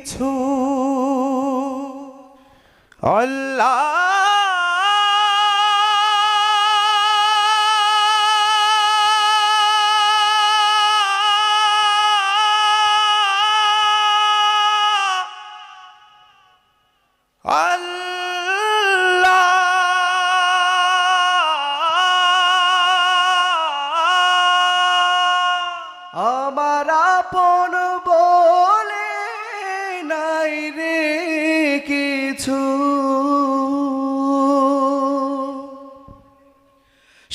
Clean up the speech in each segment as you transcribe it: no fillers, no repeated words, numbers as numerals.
কিছু আল্লাহ আমার আপন বলে নাই রে কিছু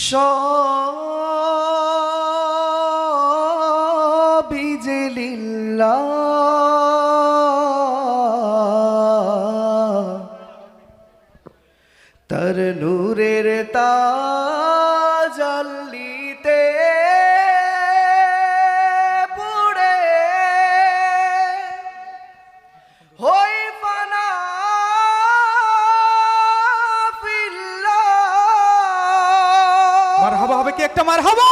সবই যে লিল্লাহ তার নূরের তাজাল্লিতে পুড়ে হই ফানা ফিল্লাহ। মারহাবা হবে কি একটা মারহাবা?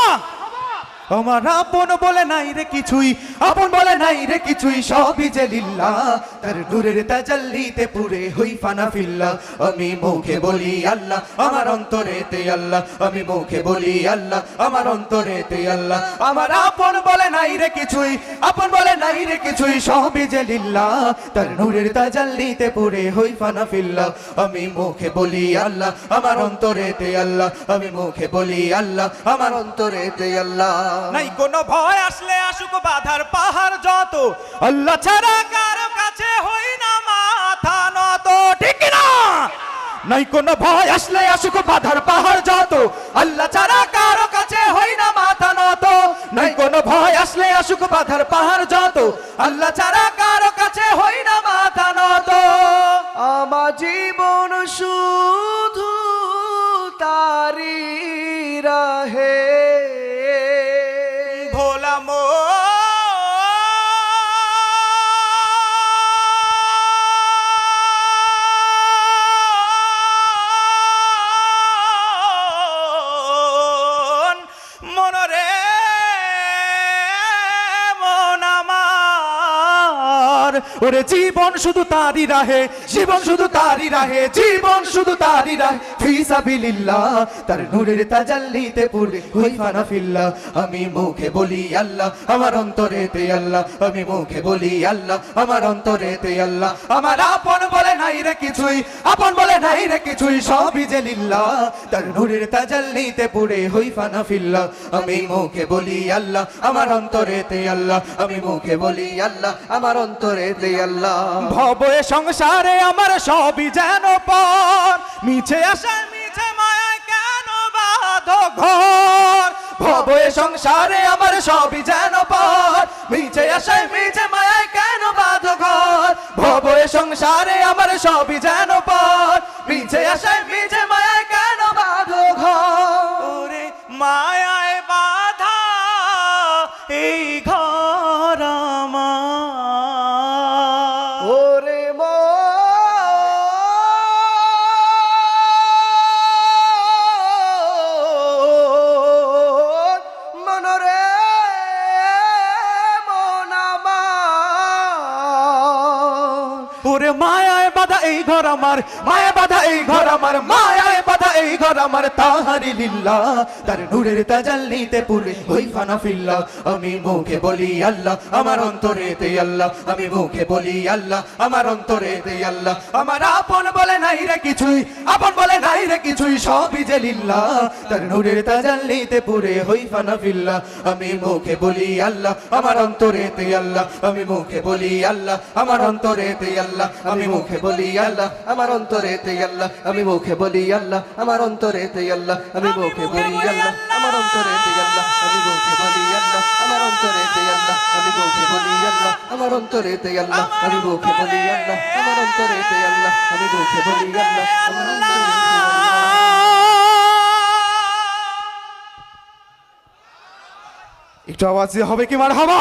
আমার আপন বলে নাই রে কিছুই, আপন বলে নাই রে কিছুই, সবই যে লিল্লাহ তার নূরের তাজাল্লিতে পুরে হই ফানা ফিল্লাহ। আমি মুখে বলি আল্লাহ, আমার অন্তরেতে আল্লাহ, আমি মুখে বলি আল্লাহ, আমার অন্তরেতে আল্লাহ। আমার আপন বলে নাই রে কিছুই, আপন বলে নাই রে কিছুই, সবই যে লিল্লাহ তার নূরের তাজাল্লিতে পুরে হই ফানা ফিল্লাহ। আমি মুখে বলি আল্লাহ, আমার অন্তরেতে আল্লাহ, আমি মুখে বলি আল্লাহ, আমার অন্তরেতে আল্লাহ। নাই কোনো ভয় আসলে আসুক বাধার পাহাড় যত, আল্লাহ ছাড়া কারো কাছে হই না মাথা নত, ঠিক না? নাই কোনো ভয় আসলে আসুক বাধার পাহাড় যত, আল্লাহ ছাড়া কারো কাছে হই না মাথা নত। নাই কোনো ভয় আসলে আসুক বাধার পাহাড় যত, আল্লাহ ছাড়া কারো কাছে হই না মাথা নত। আমার জীবন শুধু তারি রাহে ভোলাম মনরে মন আমার, ওরে জীবন শুধু তারি রাহে, জীবন শুধু তারি রাহে, জীবন শুধু তারি রাহে ফি সাবিলিল্লাহ তার নূরের তাজাল্লিতে পুরে হই ফানা ফিল্লাহ। আমি মুখে বলি আল্লাহ, আমার অন্তরেতে আল্লাহ, আমি মুখে বলি আল্লাহ, আমার অন্তরেতে আল্লাহ। আমার আপন বলে নাই রে কিছুই, আপন বলে নাই রে কিছুই, সবই যে লিল্লাহ তার নূরের তাজাল্লিতে পুরে হই ফানা ফিল্লাহ। আমি মুখে বলি আল্লাহ, আমার অন্তরেতে আল্লাহ, আমি মুখে বলি আল্লাহ, আমার অন্তরেতে আল্লাহ। ভবে সংসারে আমার সবই যেন পর, মিছে আশায় মিছে মায়ায় কেন বাঁধো ঘর। ভবে সংসারে আমার সবই যেন পর, মিছে আশায় মিছে মায়ায় কেন বাঁধো ঘর। ভবে সংসারে আমার সবই যেন পর, মিছে আশায় মিছে মায়ায় কেন বাঁধো ঘর। ওরে মায়ায় বাঁধা এই ঘর আমার, ওরে মনরে মন আমার। ওরে মায়ায় বাধা এই ঘর আমার, মায়া বাধা এই ঘর আমার, মায়ায় বাধা এই ঘর আমার, তাহারি লিল্লাহ তার নূরের তাজাল্লিতে পুরে হই ফানা ফিল্লাহ। আমি মুখে বলি আল্লাহ, আমার অন্তরেতে আল্লাহ, আমি মুখে বলি আল্লাহ, আমার অন্তরেতে আল্লাহ। আমার আপন বলে নাই রে কিছুই, আপন বলে নাই রে কিছুই, সবই যে লিল্লাহ তার নূরের তাজাল্লিতে পুরে হই ফানা ফিল্লাহ। আমি মুখে বলি আল্লাহ, আমার অন্তরেতে আল্লাহ, আমি মুখে বলি আল্লাহ, আমার অন্তরেতে আল্লাহ, আমি মুখে বলি আল্লাহ, আমার অন্তরেতে আল্লাহ, আমি মুখে বলি আল্লাহ, আমার অন্তরেতে আল্লাহ, আমি মুখে বলি আল্লাহ, আমার অন্তরেতে আল্লাহ, আমি মুখে বলি আল্লাহ, আমার অন্তরেতে আল্লাহ, আমি মুখে বলি আল্লাহ, আমার অন্তরেতে আল্লাহ, আমি মুখে বলি আল্লাহ, আমার অন্তরেতে আল্লাহ, আমি মুখে বলি আল্লাহ, আমার অন্তরেতে আল্লাহ। একটু আওয়াজ হবে কি মারহাবা?